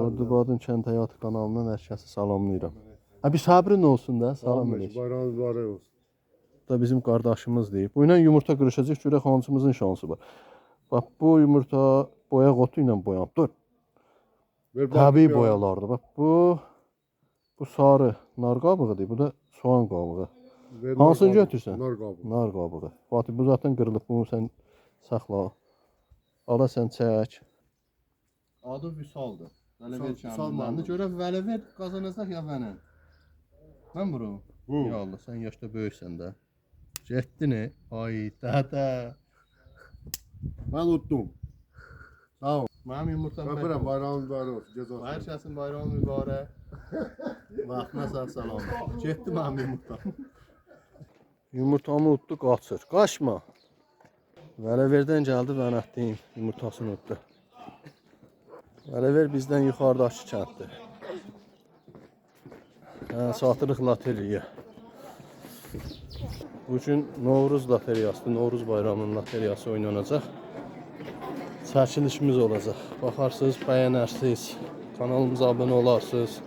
Ordubadın Kənd Həyatı kanalından hər kəsi salamlayıram. Bir səbrin olsun da, salam eləyik. Bayramınız mübarək olsun. Bu da bizim qardaşımız deyib. Bu ilə yumurta qırışacaq, görək hansımızın şansı var. Bax, bu yumurta boyaq otu ilə boyanıb. Dur. Təbii boyalardır. Bax, bu sarı nar qabığıdır, bu da soğan qabığı. Hansını götürsən? Nar qabığı. Nar qabığı. Fatih, bu zaten qırılıb, bunu sən saxla. Ala sən çək. Adı Vüsaldır. Vələver kəndindandır. Görək Vələver qazanacaq ya mənə. Mən vurum. Ya Allah, sən yaşda böyüksən də. Getdi ne? Ay, dədə. Mən unuttum. Sağ ol. Mənim yumurtam Öpürəm, bəy. bayramınız mübarək olsun. Gec olsun. Hər kəsin bayramı mübarək. Vaxtına sağ salam. Getdi mənim yumurtam. Yumurtamı utdu, qaçır. Qaçma. Vələverdən gəldi, vənətdiyim yumurtasını utdu. Vələver bizdən yuxarıdakı kənddir. Satırıq loteriya. Bugün Novruz loteriyasıdır. Novruz bayramının loteriyası oynanacaq. Çəkilişimiz olacaq. Baxarsınız, bəyənərsiniz. Kanalımıza abunə olarsınız.